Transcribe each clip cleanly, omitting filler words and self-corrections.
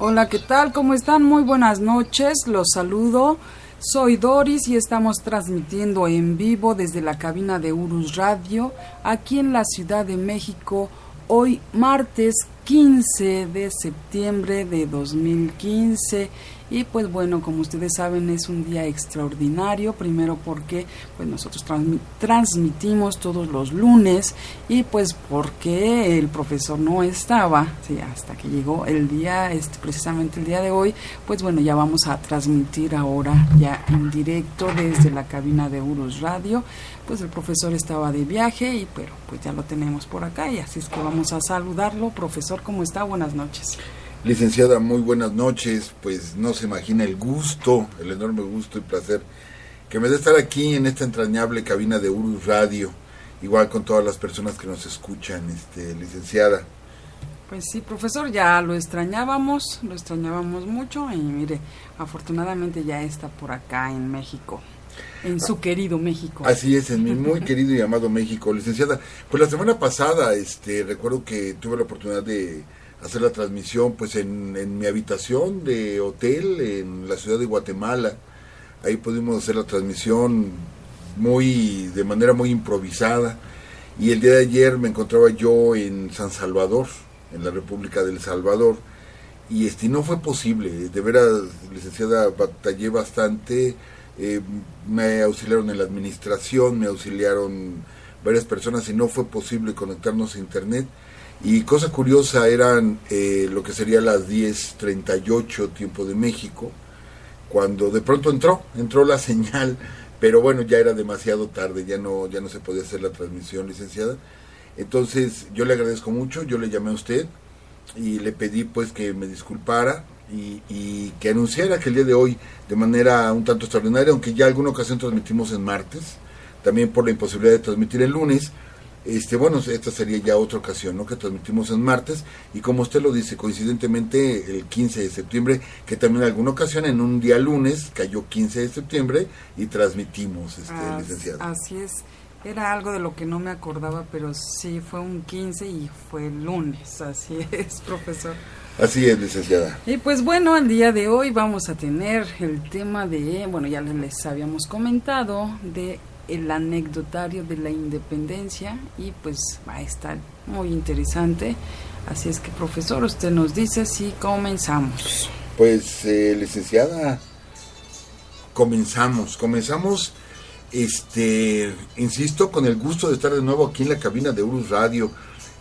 Hola, ¿qué tal? ¿Cómo están? Muy buenas noches, los saludo. Soy Doris y estamos transmitiendo en vivo desde la cabina de Urus Radio, aquí en la Ciudad de México, hoy martes 15 de septiembre de 2015. Y pues bueno, como ustedes saben, es un día extraordinario, primero porque pues nosotros transmitimos todos los lunes y pues porque el profesor no estaba, sí, hasta que llegó el día, precisamente el día de hoy, pues bueno, ya vamos a transmitir ahora ya en directo desde la cabina de Urus Radio. Pues el profesor estaba de viaje pero pues ya lo tenemos por acá y así es que vamos a saludarlo. Profesor, ¿cómo está? Buenas noches. Licenciada, muy buenas noches. Pues no se imagina el gusto, el enorme gusto y placer que me da estar aquí en esta entrañable cabina de Urus Radio, igual con todas las personas que nos escuchan, licenciada. Pues sí, profesor, ya lo extrañábamos mucho y mire, afortunadamente ya está por acá en México, en su querido México. Así es, en mi muy querido y amado México, licenciada. Pues la semana pasada, recuerdo que tuve la oportunidad de hacer la transmisión pues en mi habitación de hotel en la ciudad de Guatemala. Ahí pudimos hacer la transmisión de manera muy improvisada, y el día de ayer me encontraba yo en San Salvador, en la República del Salvador, y no fue posible, de veras, licenciada, batallé bastante. Me auxiliaron en la administración, me auxiliaron varias personas y no fue posible conectarnos a internet. Y cosa curiosa, eran lo que sería las 10:38 tiempo de México, cuando de pronto entró la señal, pero bueno, ya era demasiado tarde, ya no se podía hacer la transmisión, licenciada. Entonces yo le agradezco mucho, yo le llamé a usted y le pedí pues que me disculpara y que anunciara que el día de hoy, de manera un tanto extraordinaria, aunque ya alguna ocasión transmitimos en martes, también por la imposibilidad de transmitir el lunes, bueno, esta sería ya otra ocasión, ¿no?, que transmitimos en martes, y como usted lo dice, coincidentemente el 15 de septiembre, que también en alguna ocasión en un día lunes cayó 15 de septiembre y transmitimos, licenciado. Así es, era algo de lo que no me acordaba, pero sí, fue un 15 y fue el lunes, así es, profesor. Así es, licenciada. Y pues bueno, el día de hoy vamos a tener el tema de, bueno, ya les habíamos comentado, de el anecdotario de la independencia, y pues va a estar muy interesante. Así es que, profesor, usted nos dice si comenzamos. Pues, licenciada, comenzamos, insisto, con el gusto de estar de nuevo aquí en la cabina de Urus Radio,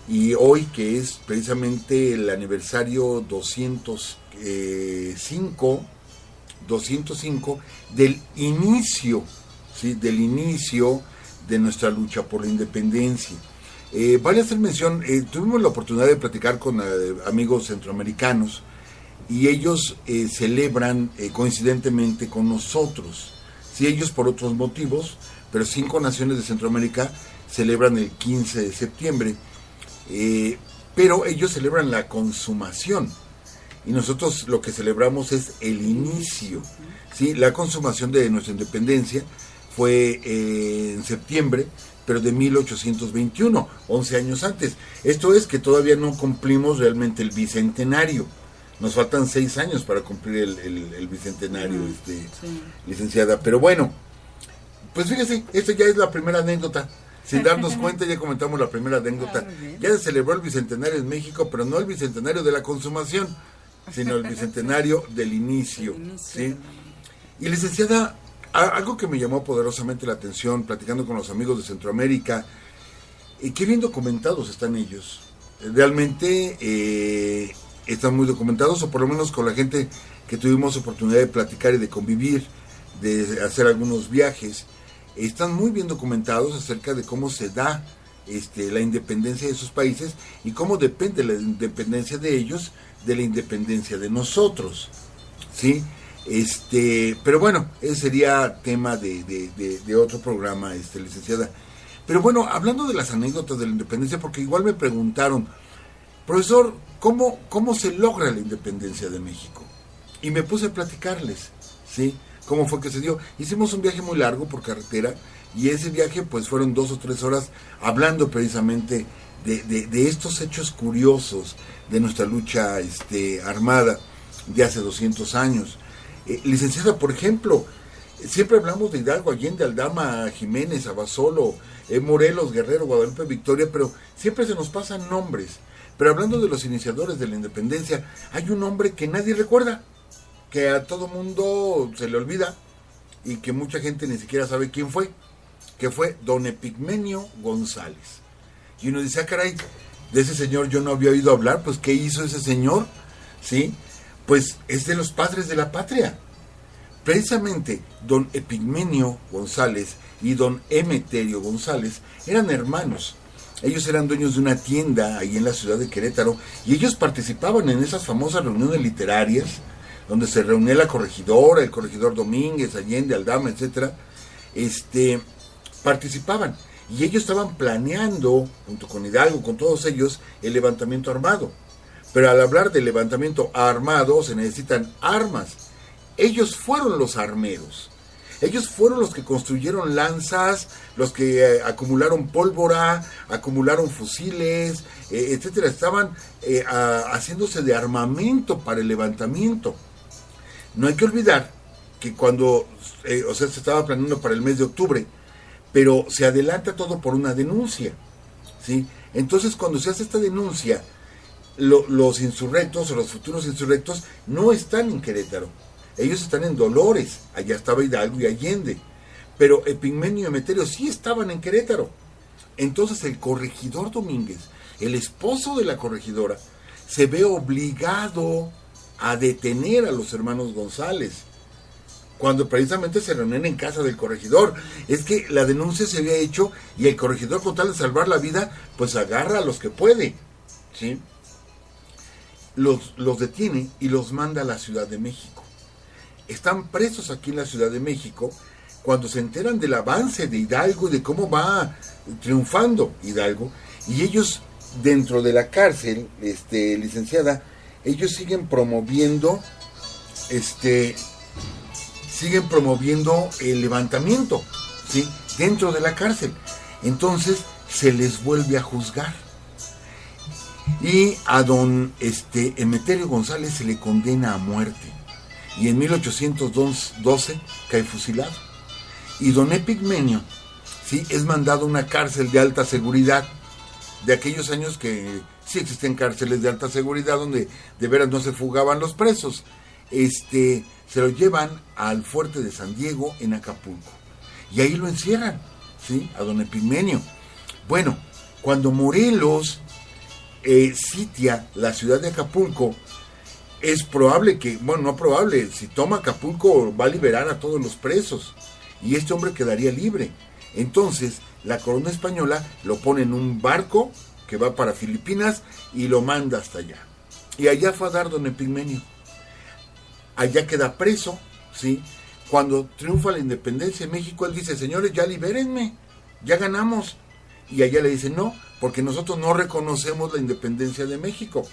y hoy que es precisamente el aniversario 205 del inicio, ¿sí?, del inicio de nuestra lucha por la independencia. Vale hacer mención, tuvimos la oportunidad de platicar con amigos centroamericanos, y ellos celebran coincidentemente con nosotros, sí, ellos por otros motivos, pero 5 naciones de Centroamérica celebran el 15 de septiembre, pero ellos celebran la consumación, y nosotros lo que celebramos es el inicio, ¿sí? La consumación de nuestra independencia fue en septiembre, pero de 1821, 11 años antes. Esto es que todavía no cumplimos realmente el bicentenario. Nos faltan 6 años para cumplir el bicentenario, licenciada. Pero bueno, pues fíjese, esta ya es la primera anécdota. Sin darnos cuenta, ya comentamos la primera anécdota. Ya se celebró el bicentenario en México, pero no el bicentenario de la consumación, sino el bicentenario del inicio, ¿sí? Y licenciada, algo que me llamó poderosamente la atención, platicando con los amigos de Centroamérica, qué bien documentados están ellos. Realmente están muy documentados, o por lo menos con la gente que tuvimos oportunidad de platicar y de convivir, de hacer algunos viajes, están muy bien documentados acerca de cómo se da la independencia de sus países y cómo depende la independencia de ellos de la independencia de nosotros, ¿sí? Pero bueno, ese sería tema de otro programa, licenciada. Pero bueno, hablando de las anécdotas de la independencia, porque igual me preguntaron, profesor, ¿cómo se logra la independencia de México? Y me puse a platicarles, ¿sí?, cómo fue que se dio. Hicimos un viaje muy largo por carretera, y ese viaje pues fueron 2 o 3 horas hablando precisamente de estos hechos curiosos de nuestra lucha armada. de hace 200 años. Licenciada, por ejemplo, siempre hablamos de Hidalgo, Allende, Aldama, Jiménez, Abasolo, Morelos, Guerrero, Guadalupe, Victoria, pero siempre se nos pasan nombres. Pero hablando de los iniciadores de la independencia, hay un nombre que nadie recuerda, que a todo mundo se le olvida y que mucha gente ni siquiera sabe quién fue, que fue don Epigmenio González. Y uno dice, caray, de ese señor yo no había oído hablar, pues ¿qué hizo ese señor? ¿Sí? Pues es de los padres de la patria. Precisamente don Epigmenio González y don Emeterio González eran hermanos. Ellos eran dueños de una tienda ahí en la ciudad de Querétaro y ellos participaban en esas famosas reuniones literarias donde se reunía la corregidora, el corregidor Domínguez, Allende, Aldama, etcétera. Participaban y ellos estaban planeando, junto con Hidalgo, con todos ellos, el levantamiento armado. Pero al hablar de levantamiento armado se necesitan armas. Ellos fueron los armeros. Ellos fueron los que construyeron lanzas, los que acumularon pólvora, acumularon fusiles, etcétera. Estaban haciéndose de armamento para el levantamiento. No hay que olvidar que cuando, se estaba planeando para el mes de octubre, pero se adelanta todo por una denuncia, ¿sí? Entonces, cuando se hace esta denuncia, los insurrectos o los futuros insurrectos no están en Querétaro. Ellos están en Dolores, allá estaba Hidalgo y Allende, pero Epigmenio y Emeterio sí estaban en Querétaro. Entonces el corregidor Domínguez, el esposo de la corregidora, se ve obligado a detener a los hermanos González, cuando precisamente se reunían en casa del corregidor. Es que la denuncia se había hecho y el corregidor, con tal de salvar la vida, pues agarra a los que puede, ¿sí? Los detiene y los manda a la Ciudad de México. Están presos aquí en la Ciudad de México cuando se enteran del avance de Hidalgo y de cómo va triunfando Hidalgo, y ellos dentro de la cárcel, licenciada, ellos siguen promoviendo el levantamiento, ¿sí?, dentro de la cárcel. Entonces se les vuelve a juzgar y a don Emeterio González se le condena a muerte. Y en 1812 cae fusilado. Y don Epigmenio, sí, es mandado a una cárcel de alta seguridad, de aquellos años que sí existen cárceles de alta seguridad donde de veras no se fugaban los presos. Se lo llevan al fuerte de San Diego en Acapulco. Y ahí lo encierran, ¿sí?, a don Epigmenio. Bueno, cuando Morelos sitia la ciudad de Acapulco, es probable que, bueno, no probable, si toma Acapulco va a liberar a todos los presos y este hombre quedaría libre. Entonces la corona española lo pone en un barco que va para Filipinas y lo manda hasta allá. Y allá fue a dar don Epigmenio. Allá queda preso, ¿sí? Cuando triunfa la independencia en México, él dice, señores, ya libérenme, ya ganamos. Y allá le dicen, no, porque nosotros no reconocemos la independencia de México.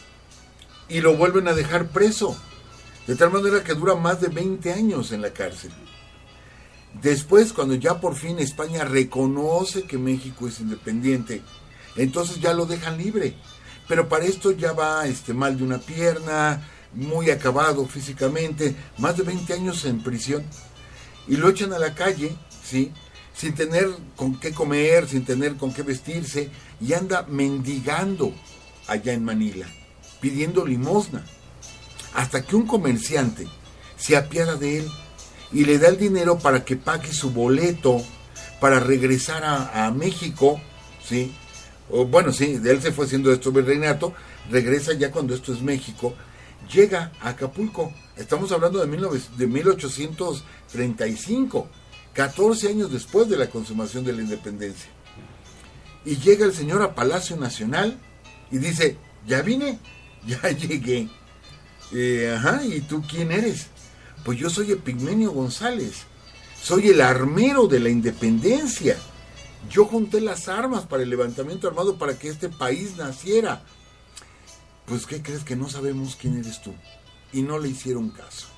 Y lo vuelven a dejar preso, de tal manera que dura más de 20 años en la cárcel. Después, cuando ya por fin España reconoce que México es independiente, entonces ya lo dejan libre. Pero para esto ya va mal de una pierna, muy acabado físicamente, más de 20 años en prisión. Y lo echan a la calle, ¿sí?, sin tener con qué comer, sin tener con qué vestirse, y anda mendigando allá en Manila, pidiendo limosna, hasta que un comerciante se apiada de él y le da el dinero para que pague su boleto para regresar a México, ¿sí? Bueno, sí, él se fue haciendo esto virreinato, regresa ya cuando esto es México, llega a Acapulco. Estamos hablando de 1835, 14 años después de la consumación de la independencia. Y llega el señor a Palacio Nacional y dice, ya vine, ya llegué. ¿Y tú quién eres? Pues yo soy Epigmenio González, soy el armero de la independencia. Yo junté las armas para el levantamiento armado para que este país naciera. Pues, ¿qué crees? Que no sabemos quién eres tú. Y no le hicieron caso.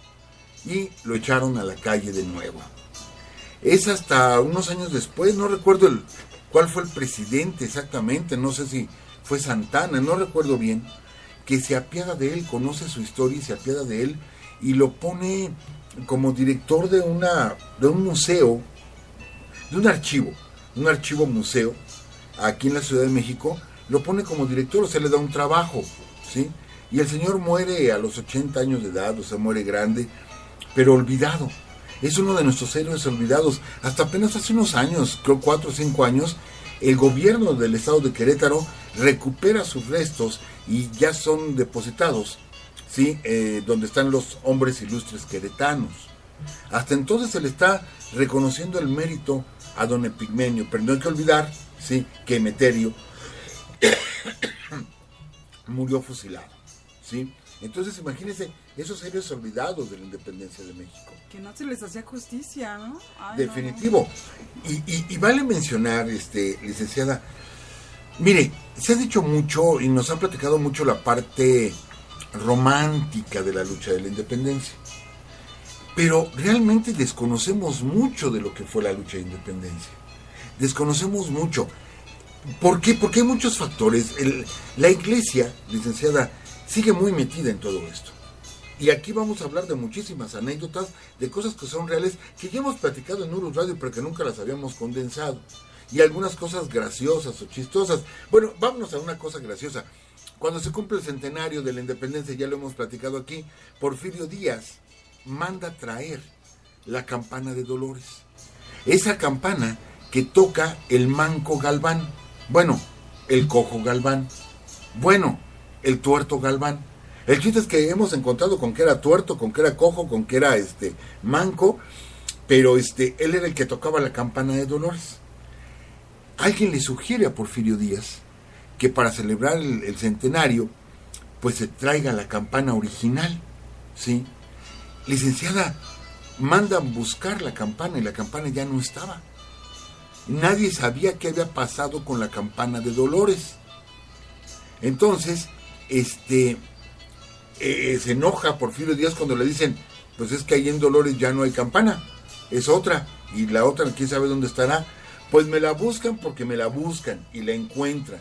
Y lo echaron a la calle de nuevo. Es hasta unos años después, no recuerdo cuál fue el presidente exactamente, no sé si fue Santana, no recuerdo bien, que se apiada de él, conoce su historia y se apiada de él, y lo pone como director de un museo, de un archivo museo, aquí en la Ciudad de México. Lo pone como director, o sea, le da un trabajo, ¿sí? Y el señor muere a los 80 años de edad, o sea, muere grande, pero olvidado. Es uno de nuestros héroes olvidados. Hasta apenas hace unos años, creo 4 o 5 años, el gobierno del estado de Querétaro recupera sus restos y ya son depositados, ¿sí? Donde están los hombres ilustres queretanos. Hasta entonces se le está reconociendo el mérito a don Epigmenio, pero no hay que olvidar, ¿sí?, que Emeterio murió fusilado, ¿sí? Entonces imagínense esos héroes olvidados de la independencia de México. Que no se les hacía justicia, ¿no? Ay, definitivo. No. Y vale mencionar, licenciada, mire, se ha dicho mucho y nos han platicado mucho la parte romántica de la lucha de la independencia, pero realmente desconocemos mucho de lo que fue la lucha de independencia. Desconocemos mucho. ¿Por qué? Porque hay muchos factores. La iglesia, licenciada, sigue muy metida en todo esto. Y aquí vamos a hablar de muchísimas anécdotas, de cosas que son reales, que ya hemos platicado en Urus Radio, pero que nunca las habíamos condensado. Y algunas cosas graciosas o chistosas. Bueno, vámonos a una cosa graciosa. Cuando se cumple el centenario de la independencia, ya lo hemos platicado aquí, Porfirio Díaz manda traer la campana de Dolores. Esa campana que toca el manco Galván. Bueno, el cojo Galván. Bueno, el tuerto Galván. El chiste es que hemos encontrado con que era tuerto, con que era cojo, con que era manco, pero él era el que tocaba la campana de Dolores. Alguien le sugiere a Porfirio Díaz que para celebrar el centenario, pues se traiga la campana original, ¿sí? Licenciada, mandan buscar la campana y la campana ya no estaba. Nadie sabía qué había pasado con la campana de Dolores. Entonces, se enoja Porfirio Díaz cuando le dicen, pues es que ahí en Dolores ya no hay campana, es otra, y la otra quién sabe dónde estará. Pues me la buscan porque me la buscan y la encuentran.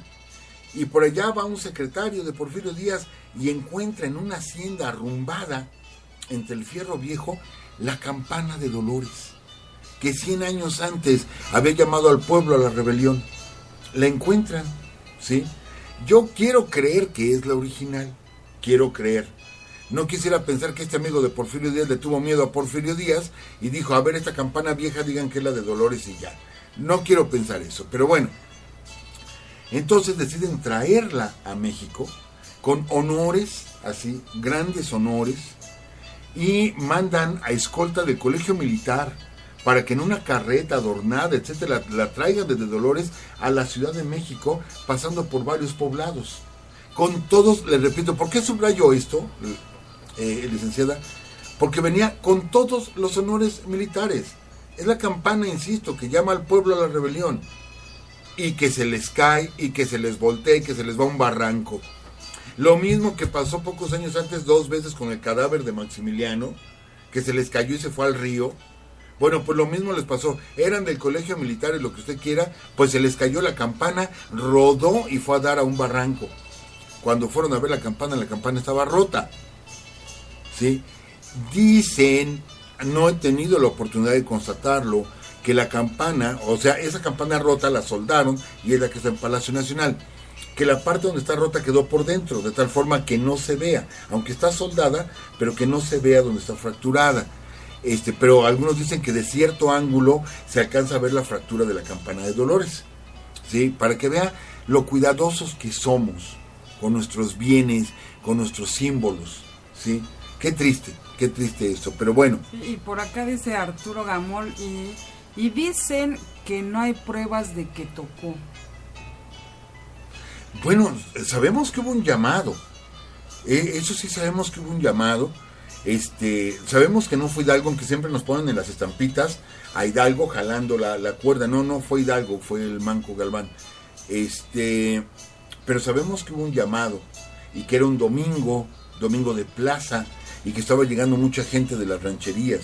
Y por allá va un secretario de Porfirio Díaz y encuentra en una hacienda arrumbada entre el Fierro Viejo la campana de Dolores, que 100 años antes había llamado al pueblo a la rebelión. La encuentran, ¿sí? Yo quiero creer que es la original, quiero creer. No quisiera pensar que este amigo de Porfirio Díaz le tuvo miedo a Porfirio Díaz y dijo, a ver, esta campana vieja, digan que es la de Dolores y ya. No quiero pensar eso, pero bueno. Entonces deciden traerla a México con honores, así, grandes honores, y mandan a escolta del Colegio Militar para que en una carreta adornada, etcétera, la traigan desde Dolores a la Ciudad de México, pasando por varios poblados. Con todos, les repito, ¿por qué subrayo esto, licenciada? Porque venía con todos los honores militares. Es la campana, insisto, que llama al pueblo a la rebelión. Y que se les cae, y que se les voltea, y que se les va a un barranco. Lo mismo que pasó pocos años antes, 2 veces con el cadáver de Maximiliano, que se les cayó y se fue al río. Bueno, pues lo mismo les pasó. Eran del colegio militar y lo que usted quiera, pues se les cayó la campana, rodó y fue a dar a un barranco. Cuando fueron a ver la campana estaba rota. ¿Sí? Dicen, no he tenido la oportunidad de constatarlo, que la campana, o sea, esa campana rota la soldaron y es la que está en Palacio Nacional. Que la parte donde está rota quedó por dentro, de tal forma que no se vea, aunque está soldada, pero que no se vea donde está fracturada. Pero algunos dicen que de cierto ángulo se alcanza a ver la fractura de la campana de Dolores, ¿sí? Para que vea lo cuidadosos que somos con nuestros bienes, con nuestros símbolos, ¿sí? Qué triste esto, pero bueno. Y por acá dice Arturo Gamol, y dicen que no hay pruebas de que tocó. Bueno, sabemos que hubo un llamado, eso sí sabemos que hubo un llamado. Sabemos que no fue Hidalgo, aunque siempre nos ponen en las estampitas a Hidalgo jalando la cuerda. No fue Hidalgo, fue el manco Galván. Pero sabemos que hubo un llamado y que era un domingo de plaza, y que estaba llegando mucha gente de las rancherías.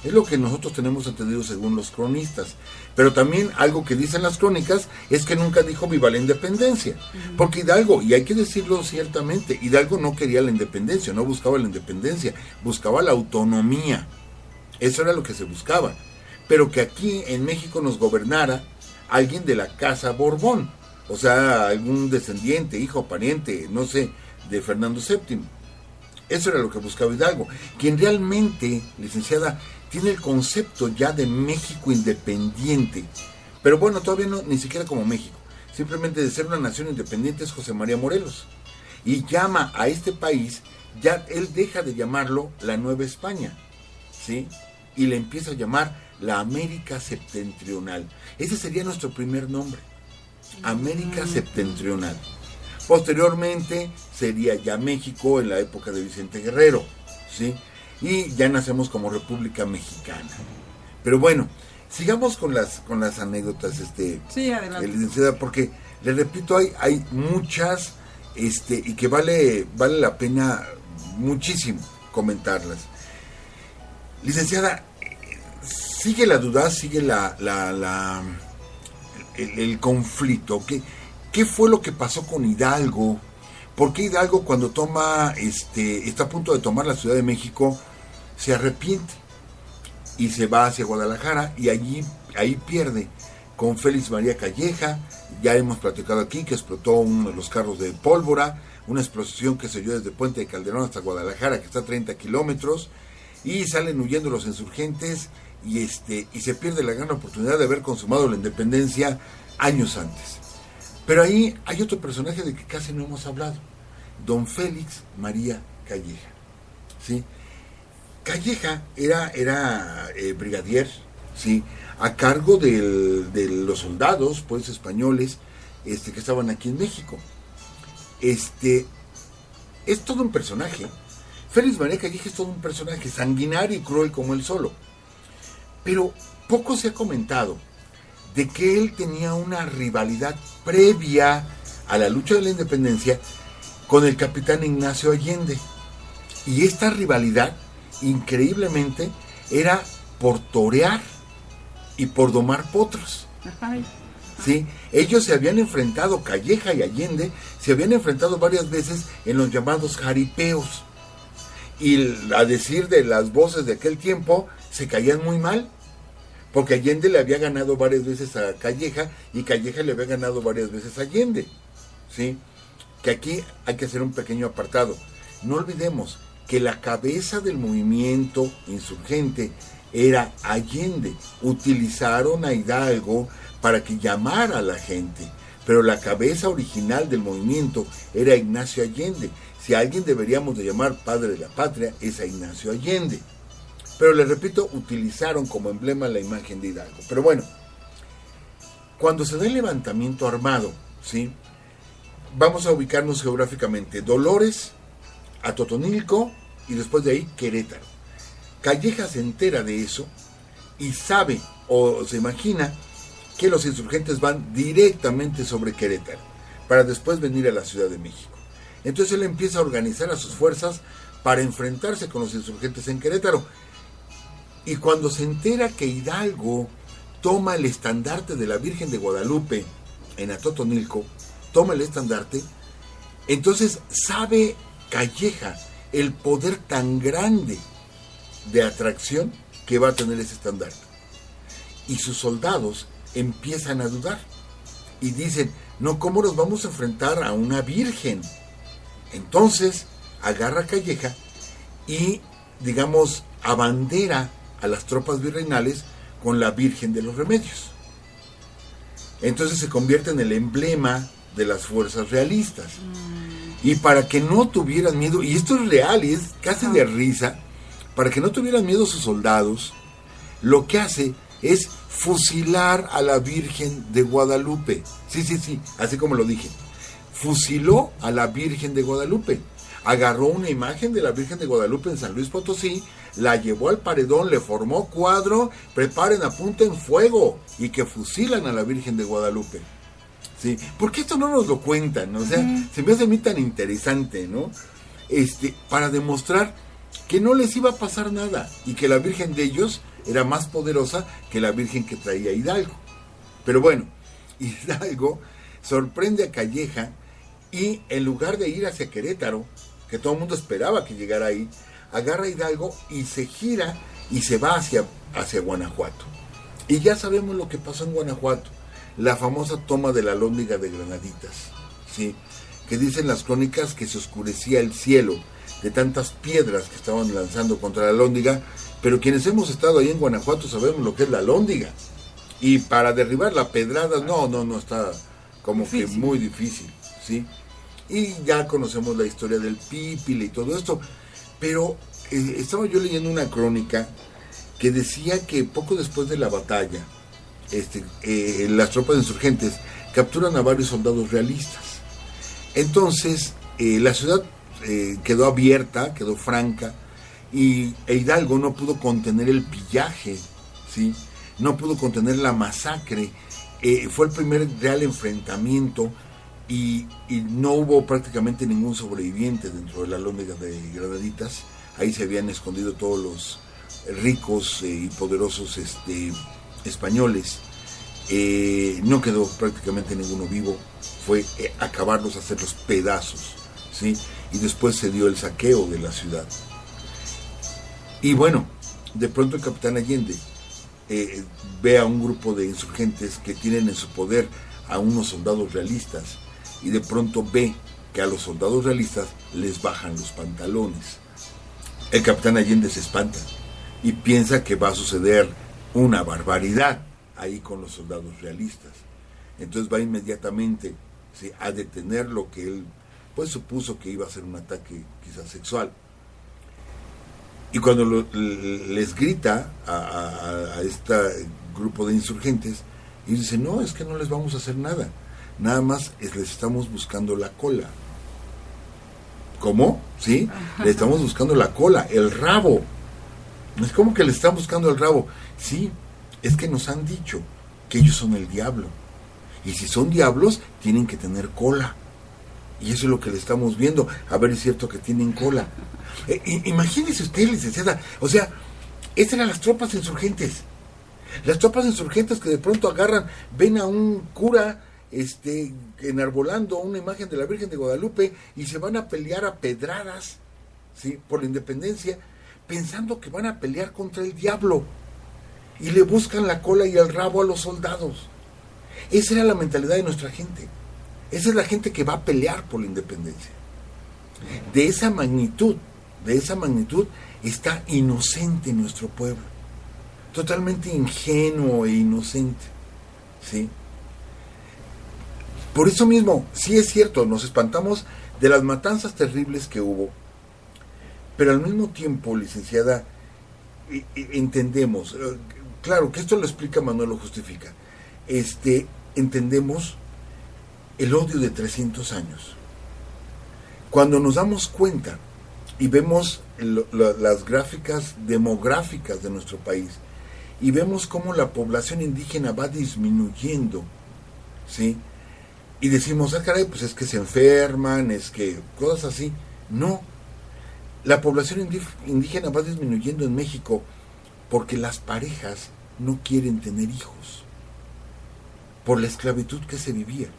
Es lo que nosotros tenemos entendido según los cronistas. Pero también algo que dicen las crónicas es que nunca dijo viva la independencia. Porque Hidalgo, y hay que decirlo ciertamente, Hidalgo no quería la independencia, no buscaba la independencia, buscaba la autonomía. Eso era lo que se buscaba. Pero que aquí en México nos gobernara alguien de la casa Borbón. O sea, algún descendiente, hijo, pariente, no sé, de Fernando VII. Eso era lo que buscaba Hidalgo. Quien realmente, licenciada, tiene el concepto ya de México independiente. Pero bueno, todavía no, ni siquiera como México. Simplemente de ser una nación independiente es José María Morelos. Y llama a este país, ya él deja de llamarlo la Nueva España, ¿sí? Y le empieza a llamar la América Septentrional. Ese sería nuestro primer nombre, América Septentrional. Posteriormente sería ya México en la época de Vicente Guerrero, ¿sí? Y ya nacemos como República Mexicana. Pero bueno, sigamos con las anécdotas, sí, adelante. Licenciada, porque le repito, hay muchas, y que vale la pena muchísimo comentarlas. Licenciada, sigue la duda, sigue el conflicto. ¿Qué fue lo que pasó con Hidalgo? ¿Por qué Hidalgo, cuando está a punto de tomar la Ciudad de México, se arrepiente y se va hacia Guadalajara y ahí pierde con Félix María Calleja? Ya hemos platicado aquí que explotó uno de los carros de pólvora, una explosión que se oyó desde Puente de Calderón hasta Guadalajara, que está a 30 kilómetros, y salen huyendo los insurgentes y se pierde la gran oportunidad de haber consumado la independencia años antes. Pero ahí hay otro personaje de que casi no hemos hablado, don Félix María Calleja, ¿sí? Calleja era brigadier, ¿sí? A cargo de los soldados, pues, españoles, que estaban aquí en México. Es todo un personaje. Félix María Calleja es todo un personaje, sanguinario y cruel como él solo. Pero poco se ha comentado de que él tenía una rivalidad previa a la lucha de la independencia con el capitán Ignacio Allende. Y esta rivalidad, increíblemente, era por torear y por domar potros. ¿Sí? Ellos se habían enfrentado, Calleja y Allende, se habían enfrentado varias veces en los llamados jaripeos. Y a decir de las voces de aquel tiempo, se caían muy mal. Porque Allende le había ganado varias veces a Calleja y Calleja le había ganado varias veces a Allende, ¿sí? Que aquí hay que hacer un pequeño apartado. No olvidemos que la cabeza del movimiento insurgente era Allende. Utilizaron a Hidalgo para que llamara a la gente, pero la cabeza original del movimiento era Ignacio Allende. Si a alguien deberíamos de llamar padre de la patria, es a Ignacio Allende. Pero les repito, utilizaron como emblema la imagen de Hidalgo. Pero bueno, cuando se da el levantamiento armado, ¿sí? Vamos a ubicarnos geográficamente. Dolores, Atotonilco y después de ahí Querétaro. Calleja se entera de eso y sabe o se imagina que los insurgentes van directamente sobre Querétaro para después venir a la Ciudad de México. Entonces él empieza a organizar a sus fuerzas para enfrentarse con los insurgentes en Querétaro. Y cuando se entera que Hidalgo toma el estandarte de la Virgen de Guadalupe en Atotonilco, toma el estandarte, entonces sabe Calleja el poder tan grande de atracción que va a tener ese estandarte. Y sus soldados empiezan a dudar y dicen, no, ¿cómo nos vamos a enfrentar a una virgen? Entonces agarra a Calleja y, digamos, abandera a las tropas virreinales con la Virgen de los Remedios. Entonces se convierte en el emblema de las fuerzas realistas. Y para que no tuvieran miedo, y esto es real y es casi de risa, para que no tuvieran miedo sus soldados, lo que hace es fusilar a la Virgen de Guadalupe. Sí, así como lo dije. Fusiló a la Virgen de Guadalupe. Agarró una imagen de la Virgen de Guadalupe en San Luis Potosí, la llevó al paredón, le formó cuadro, preparen, apunten fuego, y que fusilan a la Virgen de Guadalupe. ¿Sí? Porque esto no nos lo cuentan, ¿no? O sea, se me hace a mí tan interesante, ¿no? Para demostrar que no les iba a pasar nada y que la Virgen de ellos era más poderosa que la Virgen que traía Hidalgo. Pero bueno, Hidalgo sorprende a Calleja y en lugar de ir hacia Querétaro, que todo el mundo esperaba que llegara ahí, agarra a Hidalgo y se gira y se va hacia Guanajuato. Y ya sabemos lo que pasó en Guanajuato, la famosa toma de la Alhóndiga de Granaditas, ¿sí? Que dicen las crónicas que se oscurecía el cielo de tantas piedras que estaban lanzando contra la Alhóndiga, pero quienes hemos estado ahí en Guanajuato sabemos lo que es la Alhóndiga. Y para derribar la pedrada, no, está como difícil. Que muy difícil, ¿sí? Y ya conocemos la historia del Pípila y todo esto, pero estaba yo leyendo una crónica que decía que poco después de la batalla, las tropas insurgentes capturan a varios soldados realistas. Entonces, la ciudad quedó abierta, quedó franca, y Hidalgo no pudo contener el pillaje, ¿sí? No pudo contener la masacre. Fue el primer real enfrentamiento y no hubo prácticamente ningún sobreviviente dentro de la Alhóndiga de Granaditas. Ahí se habían escondido todos los ricos y poderosos españoles. No quedó prácticamente ninguno vivo. Fue acabarlos, hacerlos pedazos, ¿sí? Y después se dio el saqueo de la ciudad. Y bueno, de pronto el capitán Allende ve a un grupo de insurgentes que tienen en su poder a unos soldados realistas, y de pronto ve que a los soldados realistas les bajan los pantalones. El capitán Allende se espanta y piensa que va a suceder una barbaridad ahí con los soldados realistas. Entonces va inmediatamente, ¿sí?, a detener lo que él pues supuso que iba a ser un ataque quizás sexual. Y cuando les grita a este grupo de insurgentes, y dice, no, es que no les vamos a hacer nada, nada más les estamos buscando la cola. ¿Cómo? ¿Sí? Le estamos buscando la cola, el rabo. Es como que le están buscando el rabo. Sí, es que nos han dicho que ellos son el diablo. Y si son diablos, tienen que tener cola. Y eso es lo que le estamos viendo. A ver, es cierto que tienen cola. Imagínese usted, licenciada. O sea, estas eran las tropas insurgentes. Las tropas insurgentes que de pronto agarran, ven a un cura enarbolando una imagen de la Virgen de Guadalupe y se van a pelear a pedradas, ¿sí?, por la independencia, pensando que van a pelear contra el diablo. Y le buscan la cola y el rabo a los soldados. Esa era la mentalidad de nuestra gente. Esa es la gente que va a pelear por la independencia. De esa magnitud está inocente nuestro pueblo. Totalmente ingenuo e inocente, ¿sí? Por eso mismo, sí es cierto, nos espantamos de las matanzas terribles que hubo, pero al mismo tiempo, licenciada, entendemos, claro que esto lo explica Manuel, lo justifica, entendemos el odio de 300 años. Cuando nos damos cuenta y vemos las gráficas demográficas de nuestro país y vemos cómo la población indígena va disminuyendo, ¿sí?, y decimos, caray, pues es que se enferman, es que cosas así. No, la población indígena va disminuyendo en México porque las parejas no quieren tener hijos por la esclavitud que se vivía.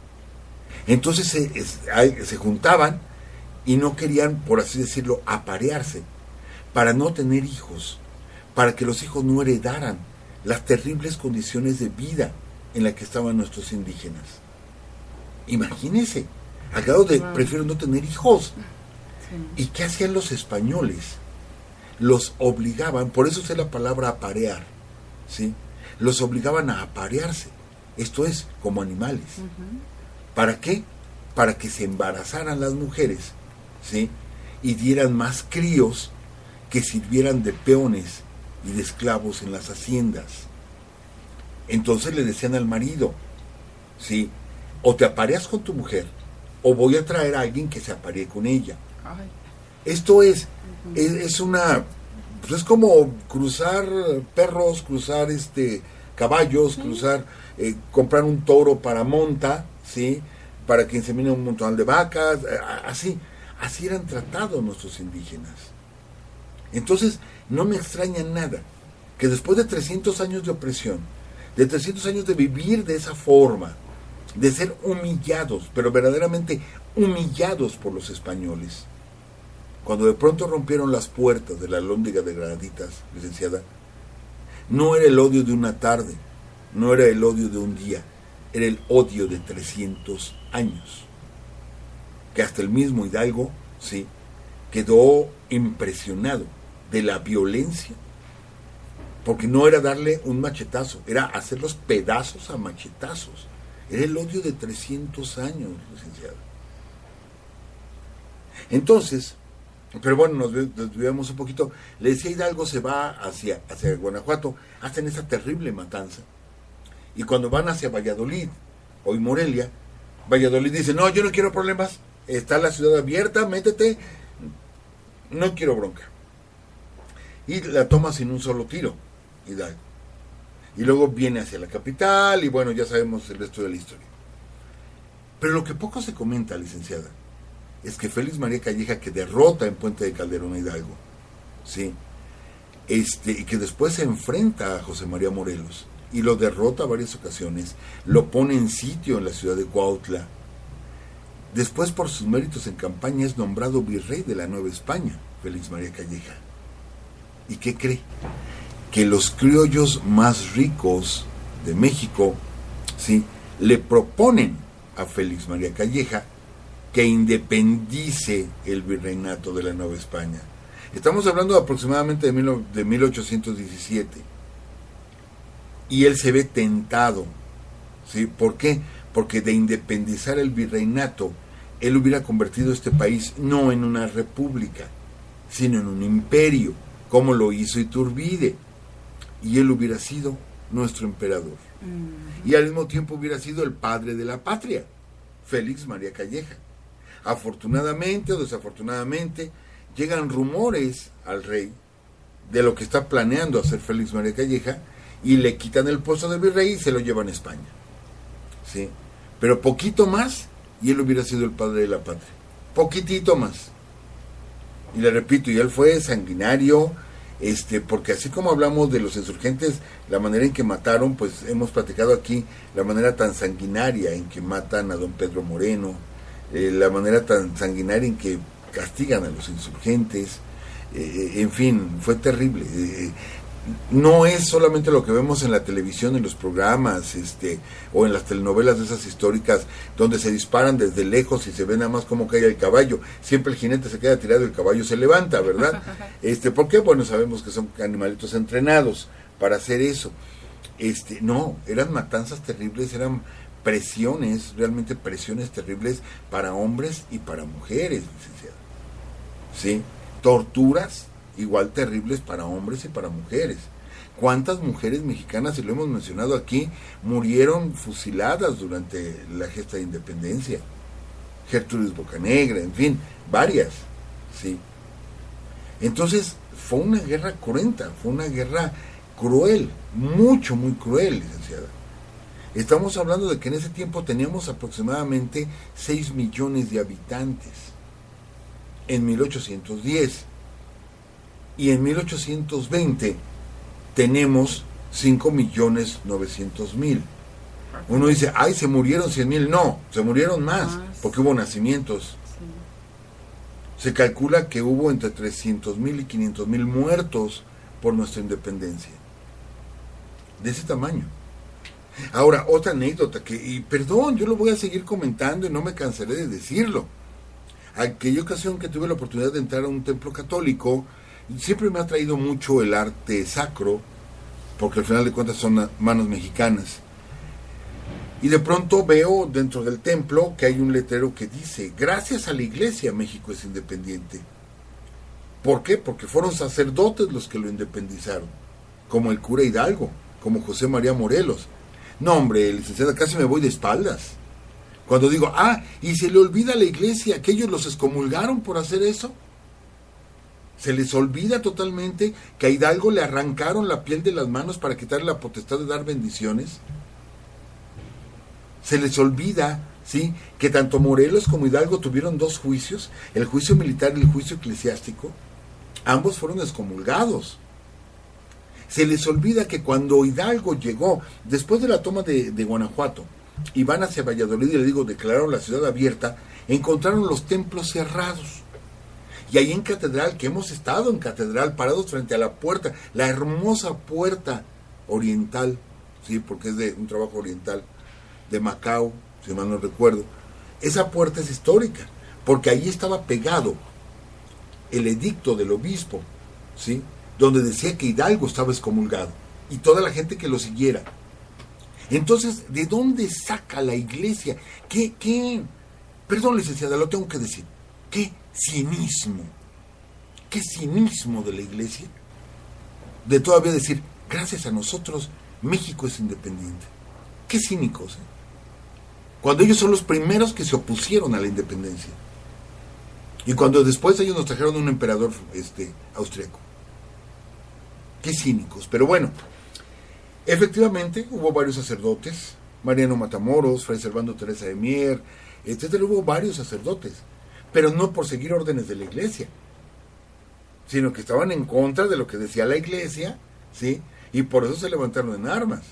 Entonces se juntaban y no querían, por así decirlo, aparearse para no tener hijos, para que los hijos no heredaran las terribles condiciones de vida en las que estaban nuestros indígenas. Imagínense, al grado de prefiero no tener hijos. Sí. ¿Y qué hacían los españoles? Los obligaban, por eso es la palabra aparear, ¿sí? Los obligaban a aparearse, esto es, como animales. ¿Para qué? Para que se embarazaran las mujeres, ¿sí?, y dieran más críos que sirvieran de peones y de esclavos en las haciendas. Entonces le decían al marido, ¿sí?, o te apareas con tu mujer, o voy a traer a alguien que se aparee con ella. Ay. Esto es una, pues es como cruzar perros, cruzar caballos, sí, cruzar, comprar un toro para monta, ¿sí?, para que insemine un montón de vacas, así eran tratados nuestros indígenas. Entonces, no me extraña nada que después de 300 años de opresión, de 300 años de vivir de esa forma, de ser humillados, pero verdaderamente humillados por los españoles, cuando de pronto rompieron las puertas de la Alhóndiga de Granaditas, licenciada, no era el odio de una tarde, no era el odio de un día, era el odio de 300 años, que hasta el mismo Hidalgo, sí, quedó impresionado de la violencia, porque no era darle un machetazo, era hacerlos pedazos a machetazos. Era el odio de 300 años, licenciado. Entonces, pero bueno, nos desviamos un poquito. Le decía, Hidalgo se va hacia Guanajuato, hacen esa terrible matanza. Y cuando van hacia Valladolid, hoy Morelia, Valladolid dice, no, yo no quiero problemas, está la ciudad abierta, métete, no quiero bronca. Y la toma sin un solo tiro, Hidalgo. Y luego viene hacia la capital, y bueno, ya sabemos el resto de la historia. Pero lo que poco se comenta, licenciada, es que Félix María Calleja, que derrota en Puente de Calderón a Hidalgo, ¿sí? Y que después se enfrenta a José María Morelos, y lo derrota a varias ocasiones, lo pone en sitio en la ciudad de Cuautla. Después, por sus méritos en campaña, es nombrado virrey de la Nueva España, Félix María Calleja. ¿Y qué cree? Que los criollos más ricos de México, ¿sí?, le proponen a Félix María Calleja que independice el virreinato de la Nueva España. Estamos hablando aproximadamente de 1817. Y él se ve tentado, ¿sí? ¿Por qué? Porque de independizar el virreinato, él hubiera convertido este país no en una república, sino en un imperio, como lo hizo Iturbide. Y él hubiera sido nuestro emperador. Y al mismo tiempo hubiera sido el padre de la patria, Félix María Calleja. Afortunadamente o desafortunadamente, llegan rumores al rey de lo que está planeando hacer Félix María Calleja, y le quitan el puesto de virrey y se lo llevan a España. ¿Sí? Pero poquito más, y él hubiera sido el padre de la patria. Poquitito más. Y le repito, y él fue sanguinario, porque así como hablamos de los insurgentes, la manera en que mataron, pues hemos platicado aquí la manera tan sanguinaria en que matan a don Pedro Moreno, la manera tan sanguinaria en que castigan a los insurgentes, en fin, fue terrible. No es solamente lo que vemos en la televisión, en los programas, o en las telenovelas de esas históricas, donde se disparan desde lejos y se ve nada más cómo cae el caballo. Siempre el jinete se queda tirado y el caballo se levanta, ¿verdad? ¿Por qué? Bueno, sabemos que son animalitos entrenados para hacer eso. No, eran matanzas terribles, eran presiones, realmente presiones terribles para hombres y para mujeres, licenciado. ¿Sí? Torturas igual terribles para hombres y para mujeres. ¿Cuántas mujeres mexicanas, y lo hemos mencionado aquí, murieron fusiladas durante la gesta de independencia? Gertrudis Bocanegra, en fin, varias, ¿sí? Entonces, fue una guerra cruenta, fue una guerra cruel, muy cruel, licenciada. Estamos hablando de que en ese tiempo teníamos aproximadamente 6 millones de habitantes, en 1810. Y en 1820 tenemos 5.900.000. Uno dice, ay, se murieron 100.000. No, se murieron más, porque hubo nacimientos. Sí. Se calcula que hubo entre 300.000 y 500.000 muertos por nuestra independencia. De ese tamaño. Ahora, otra anécdota y perdón, yo lo voy a seguir comentando y no me cansaré de decirlo. Aquella ocasión que tuve la oportunidad de entrar a un templo católico, siempre me ha traído mucho el arte sacro, porque al final de cuentas son manos mexicanas. Y de pronto veo dentro del templo que hay un letrero que dice, gracias a la iglesia México es independiente. ¿Por qué? Porque fueron sacerdotes los que lo independizaron, como el cura Hidalgo, como José María Morelos. No, hombre, licenciada, casi me voy de espaldas. Cuando digo, y se le olvida a la iglesia que ellos los excomulgaron por hacer eso. Se les olvida totalmente que a Hidalgo le arrancaron la piel de las manos para quitarle la potestad de dar bendiciones. Se les olvida, ¿sí?, que tanto Morelos como Hidalgo tuvieron 2 juicios, el juicio militar y el juicio eclesiástico, Ambos fueron excomulgados. Se les olvida que cuando Hidalgo llegó, después de la toma de Guanajuato, y van hacia Valladolid, y le digo, declararon la ciudad abierta, encontraron los templos cerrados. Y ahí en Catedral, que hemos estado en Catedral, parados frente a la puerta, la hermosa puerta oriental, sí, porque es de un trabajo oriental, de Macao, si mal no recuerdo. Esa puerta es histórica, porque ahí estaba pegado el edicto del obispo, ¿sí?, donde decía que Hidalgo estaba excomulgado, y toda la gente que lo siguiera. Entonces, ¿de dónde saca la iglesia? Perdón, licenciada, lo tengo que decir, qué cinismo de la iglesia, de todavía decir, gracias a nosotros, México es independiente. Qué cínicos, ¿eh? Cuando ellos son los primeros que se opusieron a la independencia. Y cuando después ellos nos trajeron un emperador austriaco. Qué cínicos. Pero bueno, efectivamente hubo varios sacerdotes, Mariano Matamoros, Fray Servando Teresa de Mier, etcétera. Hubo varios sacerdotes, pero no por seguir órdenes de la iglesia, sino que estaban en contra de lo que decía la iglesia, ¿sí? Y por eso se levantaron en armas.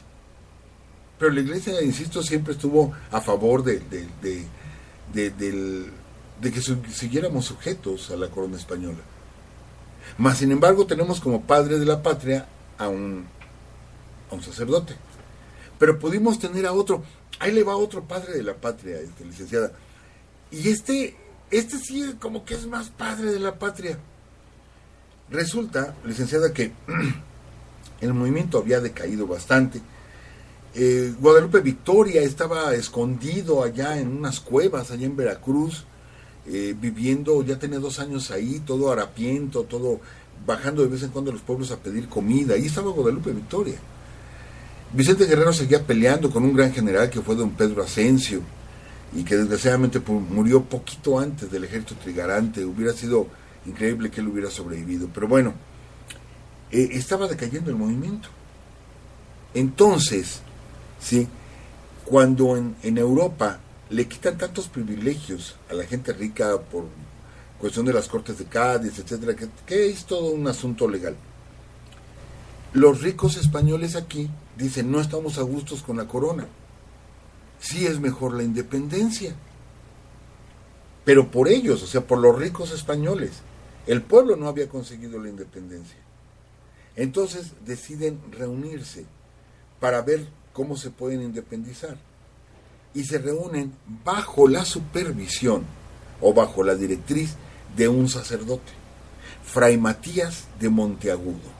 Pero la iglesia, insisto, siempre estuvo a favor de que siguiéramos sujetos a la corona española. Mas, sin embargo, tenemos como padre de la patria a un sacerdote. Pero pudimos tener a otro. Ahí le va otro padre de la patria, licenciada. Y este sí como que es más padre de la patria. Resulta, licenciada, que el movimiento había decaído bastante. Guadalupe Victoria estaba escondido allá en unas cuevas, allá en Veracruz, viviendo, ya tenía 2 años ahí, todo harapiento, todo bajando de vez en cuando a los pueblos a pedir comida. Ahí estaba Guadalupe Victoria. Vicente Guerrero seguía peleando con un gran general que fue don Pedro Asensio, y que desgraciadamente murió poquito antes del ejército trigarante. Hubiera sido increíble que él hubiera sobrevivido, pero bueno, estaba decayendo el movimiento. Entonces, ¿sí?, cuando en Europa le quitan tantos privilegios a la gente rica por cuestión de las Cortes de Cádiz, etcétera, que es todo un asunto legal, los ricos españoles aquí dicen, no estamos a gustos con la corona, sí es mejor la independencia. Pero por ellos, o sea, por los ricos españoles, el pueblo no había conseguido la independencia. Entonces deciden reunirse para ver cómo se pueden independizar. Y se reúnen bajo la supervisión o bajo la directriz de un sacerdote, Fray Matías de Monteagudo,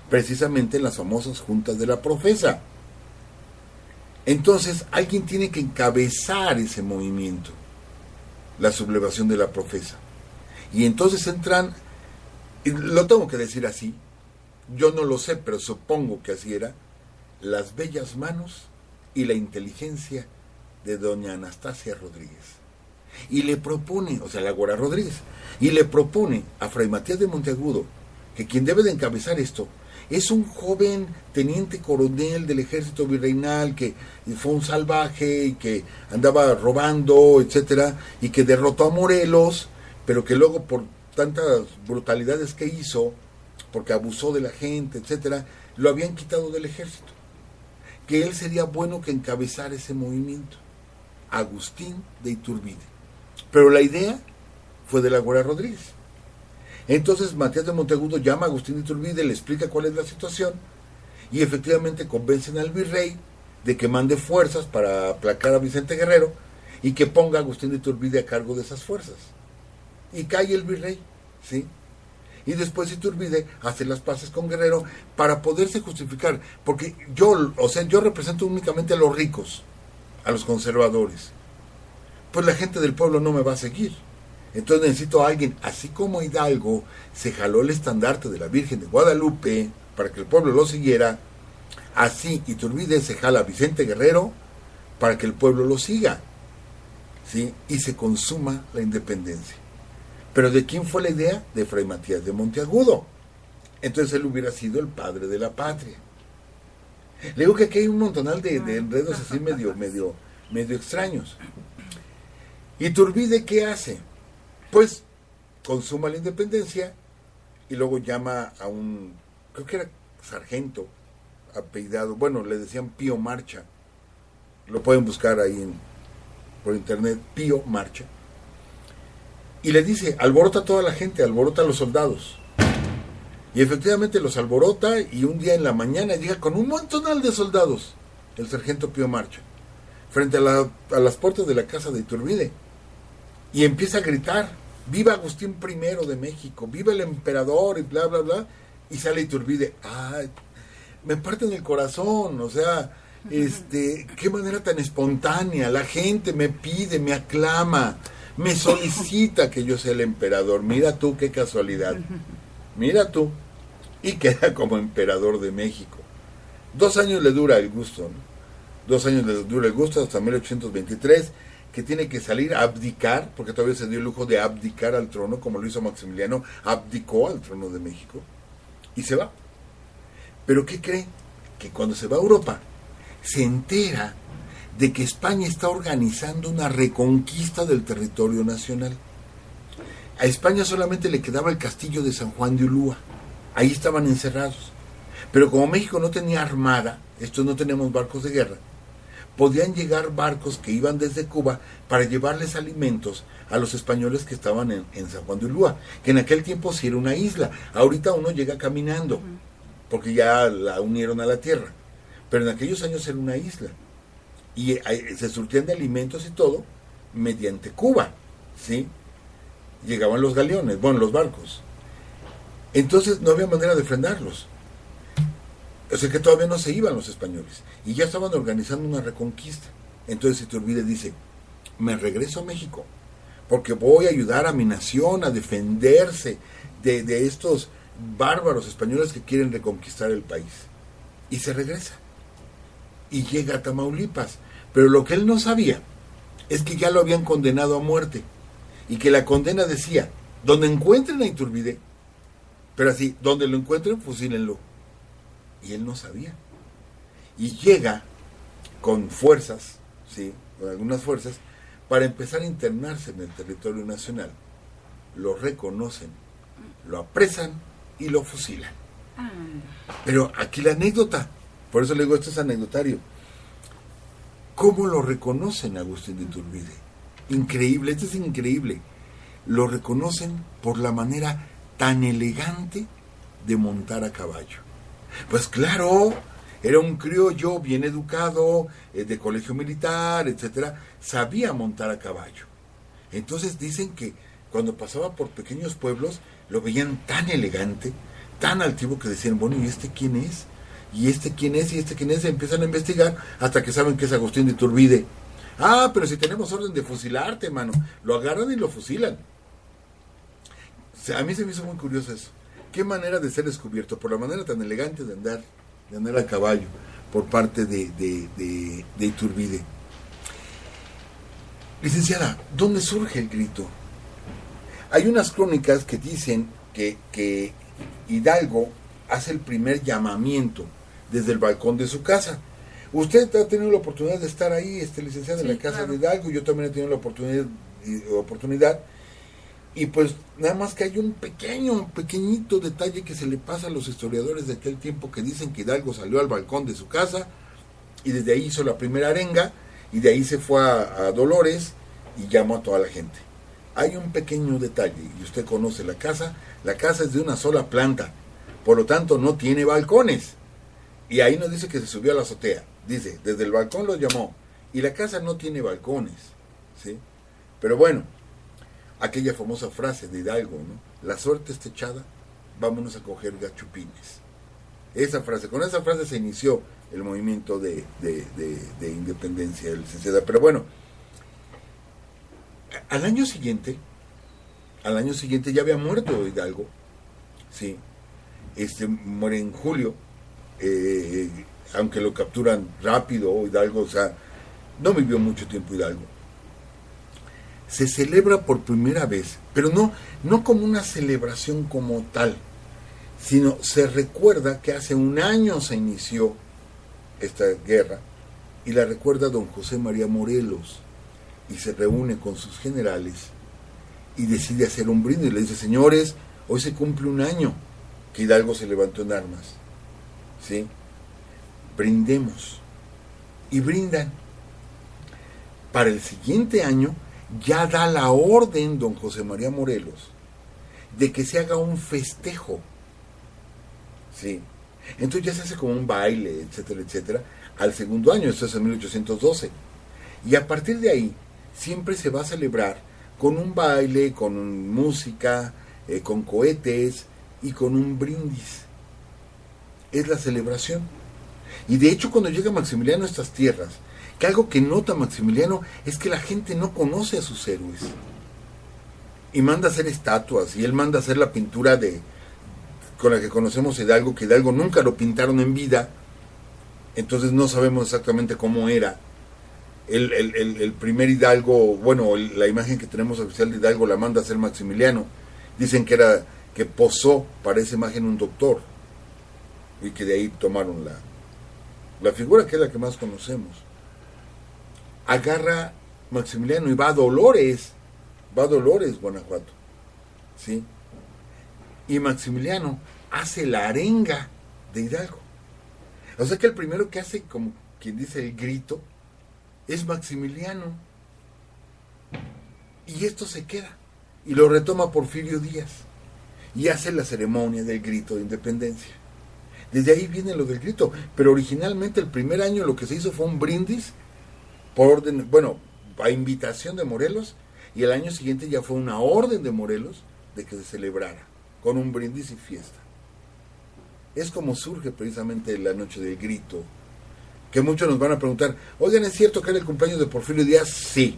precisamente en las famosas juntas de la profesa. Entonces alguien tiene que encabezar ese movimiento, la sublevación de la profesa. Y entonces entran, y lo tengo que decir así, yo no lo sé, pero supongo que así era, las bellas manos y la inteligencia de doña Anastasia Rodríguez. Y le propone, o sea, la Güera Rodríguez, y le propone a Fray Matías de Monteagudo que quien debe de encabezar esto es un joven teniente coronel del ejército virreinal que fue un salvaje y que andaba robando, etcétera, y que derrotó a Morelos, pero que luego por tantas brutalidades que hizo, porque abusó de la gente, etcétera, lo habían quitado del ejército. Que él sería bueno que encabezara ese movimiento, Agustín de Iturbide. Pero la idea fue de la Güera Rodríguez. Entonces Matías de Monteagudo llama a Agustín de Iturbide, le explica cuál es la situación, y efectivamente convencen al virrey de que mande fuerzas para aplacar a Vicente Guerrero y que ponga a Agustín de Iturbide a cargo de esas fuerzas. Y cae el virrey, ¿sí? Y después Iturbide hace las paces con Guerrero para poderse justificar, yo represento únicamente a los ricos, a los conservadores. Pues la gente del pueblo no me va a seguir. Entonces necesito a alguien, así como Hidalgo se jaló el estandarte de la Virgen de Guadalupe para que el pueblo lo siguiera, así Iturbide se jala a Vicente Guerrero para que el pueblo lo siga, ¿sí? Y se consuma la independencia. ¿Pero de quién fue la idea? De Fray Matías de Monteagudo. Entonces él hubiera sido el padre de la patria. Le digo que aquí hay un montonal de enredos así medio extraños. ¿Iturbide qué hace? Pues consuma la independencia y y luego llama a un, creo que era sargento, apellidado, bueno, le decían Pío Marcha, lo pueden buscar ahí por internet, Pío Marcha, y le dice, alborota a toda la gente, alborota a los soldados. Y efectivamente los alborota, y un día en la mañana llega con un montonal de soldados, el sargento Pío Marcha, frente a las puertas de la casa de Iturbide, y empieza a gritar, viva Agustín I de México, viva el emperador, y bla, bla, bla, y sale Iturbide. Ay, me parte en el corazón, o sea, qué manera tan espontánea, la gente me pide, me aclama, me solicita que yo sea el emperador, mira tú qué casualidad, mira tú, y queda como emperador de México. 2 años le dura el gusto, ¿no? 2 años le dura el gusto hasta 1823, que tiene que salir a abdicar, porque todavía se dio el lujo de abdicar al trono, como lo hizo Maximiliano, abdicó al trono de México, y se va. Pero ¿qué cree? Que cuando se va a Europa, se entera de que España está organizando una reconquista del territorio nacional. A España solamente le quedaba el castillo de San Juan de Ulúa, ahí estaban encerrados. Pero como México no tenía armada, estos no tenemos barcos de guerra, podían llegar barcos que iban desde Cuba para llevarles alimentos a los españoles que estaban en San Juan de Ulúa, que en aquel tiempo sí era una isla. Ahorita uno llega caminando, porque ya la unieron a la tierra, pero en aquellos años era una isla. Y se surtían de alimentos y todo mediante Cuba, ¿sí? Llegaban los galeones, bueno, los barcos. Entonces no había manera de frenarlos. O sea que todavía no se iban los españoles. Y ya estaban organizando una reconquista. Entonces Iturbide dice, me regreso a México, porque voy a ayudar a mi nación a defenderse de estos bárbaros españoles que quieren reconquistar el país. Y se regresa. Y llega a Tamaulipas. Pero lo que él no sabía es que ya lo habían condenado a muerte. Y que la condena decía, donde encuentren a Iturbide, pero así, donde lo encuentren, fusílenlo. Y él no sabía. Y llega con fuerzas, ¿sí? Con algunas fuerzas, para empezar a internarse en el territorio nacional. Lo reconocen, lo apresan y lo fusilan. Pero aquí la anécdota, por eso le digo, esto es anecdotario. ¿Cómo lo reconocen a Agustín de Iturbide? Increíble, esto es increíble. Lo reconocen por la manera tan elegante de montar a caballo. Pues claro, era un criollo bien educado, de colegio militar, etcétera, sabía montar a caballo. Entonces dicen que cuando pasaba por pequeños pueblos, lo veían tan elegante, tan altivo, que decían, bueno, ¿y este quién es? ¿Y este quién es? ¿Y este quién es? Se empiezan a investigar hasta que saben que es Agustín de Iturbide. Ah, pero si tenemos orden de fusilarte, mano. Lo agarran y lo fusilan. O sea, a mí se me hizo muy curioso eso. Qué manera de ser descubierto, por la manera tan elegante de andar a caballo por parte de Iturbide. Licenciada, ¿dónde surge el grito? Hay unas crónicas que dicen que Hidalgo hace el primer llamamiento desde el balcón de su casa. Usted ha tenido la oportunidad de estar ahí, licenciada, sí, en la casa, claro, de Hidalgo. Yo también he tenido la oportunidad. Y pues nada más que hay un pequeñito detalle que se le pasa a los historiadores de aquel tiempo, que dicen que Hidalgo salió al balcón de su casa y desde ahí hizo la primera arenga y de ahí se fue a Dolores y llamó a toda la gente. Hay un pequeño detalle, y usted conoce la casa es de una sola planta, por lo tanto no tiene balcones. Y ahí no dice que se subió a la azotea, dice, desde el balcón lo llamó, y la casa no tiene balcones, ¿sí? Pero bueno, aquella famosa frase de Hidalgo, ¿no? La suerte está echada, vámonos a coger gachupines. Con esa frase se inició el movimiento de independencia, licenciada. Pero bueno, al año siguiente ya había muerto Hidalgo, sí, muere en julio, aunque lo capturan rápido Hidalgo, o sea, no vivió mucho tiempo Hidalgo. Se celebra por primera vez, pero no como una celebración como tal, sino se recuerda que hace un año se inició esta guerra, y la recuerda don José María Morelos, y se reúne con sus generales y decide hacer un brindis. Le dice, señores, Hoy se cumple un año que Hidalgo se levantó en armas, ¿sí? Brindemos. Y brindan. Para el siguiente año ya da la orden don José María Morelos de que se haga un festejo, ¿sí? Entonces ya se hace como un baile, etcétera, etcétera, al segundo año, esto es en 1812. Y a partir de ahí, siempre se va a celebrar con un baile, con música, con cohetes y con un brindis. Es la celebración. Y de hecho, cuando llega Maximiliano a estas tierras, que algo que nota Maximiliano es que la gente no conoce a sus héroes. Y manda a hacer estatuas, y él manda a hacer la pintura con la que conocemos Hidalgo, que Hidalgo nunca lo pintaron en vida, entonces no sabemos exactamente cómo era. El primer Hidalgo, bueno, la imagen que tenemos oficial de Hidalgo la manda a hacer Maximiliano. Dicen que posó para esa imagen un doctor, y que de ahí tomaron la figura que es la que más conocemos. Agarra Maximiliano y va a Dolores, Guanajuato, ¿sí? Y Maximiliano hace la arenga de Hidalgo. O sea que el primero que hace, como quien dice, el grito, es Maximiliano. Y esto se queda. Y lo retoma Porfirio Díaz. Y hace la ceremonia del grito de independencia. Desde ahí viene lo del grito. Pero originalmente el primer año lo que se hizo fue un brindis por orden, bueno, a invitación de Morelos. Y el año siguiente ya fue una orden de Morelos de que se celebrara con un brindis y fiesta. Es como surge precisamente la noche del grito, que muchos nos van a preguntar, oigan, ¿es cierto que era el cumpleaños de Porfirio Díaz? Sí.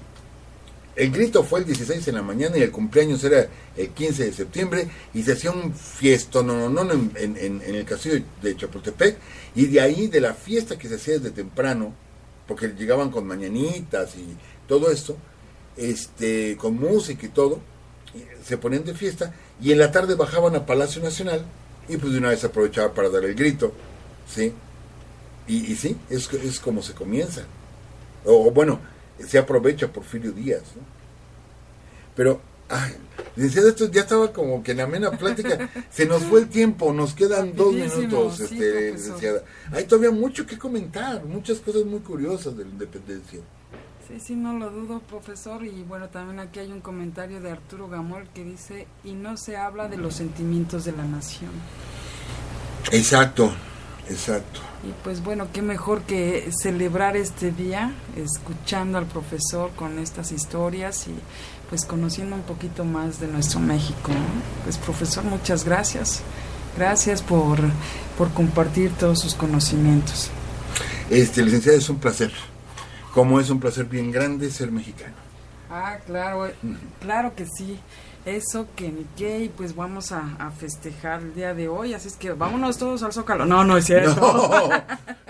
El grito fue el 16 en la mañana y el cumpleaños era el 15 de septiembre y se hacía un fiestón en el castillo de Chapultepec, y de ahí, de la fiesta que se hacía desde temprano, porque llegaban con mañanitas y todo esto, con música y todo, se ponían de fiesta, y en la tarde bajaban a Palacio Nacional y pues de una vez aprovechaba para dar el grito, ¿sí? Y sí, es como se comienza. O bueno, se aprovecha Porfirio Díaz, ¿no? Pero, licenciada, esto ya estaba como que en la amena plática, se nos fue el tiempo, nos quedan 2 minutos, sí, licenciada. Hay todavía mucho que comentar, muchas cosas muy curiosas de la independencia. Sí, no lo dudo, profesor. Y bueno, también aquí hay un comentario de Arturo Gamol que dice, y no se habla de los sentimientos de la nación. Exacto. Y pues bueno, qué mejor que celebrar este día escuchando al profesor con estas historias y pues conociendo un poquito más de nuestro México, ¿no? Pues profesor, muchas gracias. Gracias por compartir todos sus conocimientos. Licenciada, es un placer. Como es un placer bien grande ser mexicano. Claro que sí. Eso que ni qué, y pues vamos a festejar el día de hoy, así es que vámonos todos al Zócalo. No es cierto. No,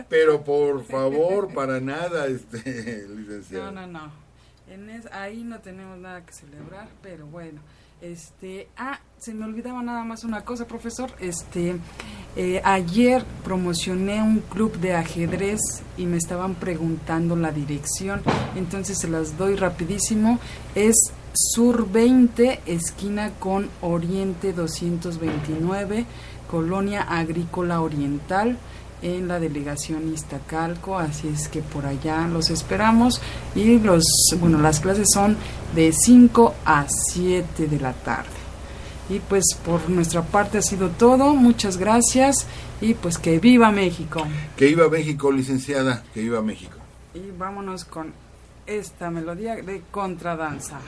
pero por favor, para nada, licenciado. No. Ahí no tenemos nada que celebrar, pero bueno. Se me olvidaba nada más una cosa, profesor. Ayer promocioné un club de ajedrez y me estaban preguntando la dirección, entonces se las doy rapidísimo. Es Sur 20, esquina con Oriente 229, Colonia Agrícola Oriental, en la delegación Iztacalco, así es que por allá los esperamos. Y las clases son de 5 a 7 de la tarde. Y pues por nuestra parte ha sido todo, muchas gracias y pues que viva México. Que viva México, licenciada, que viva México. Y vámonos con esta melodía de contradanza.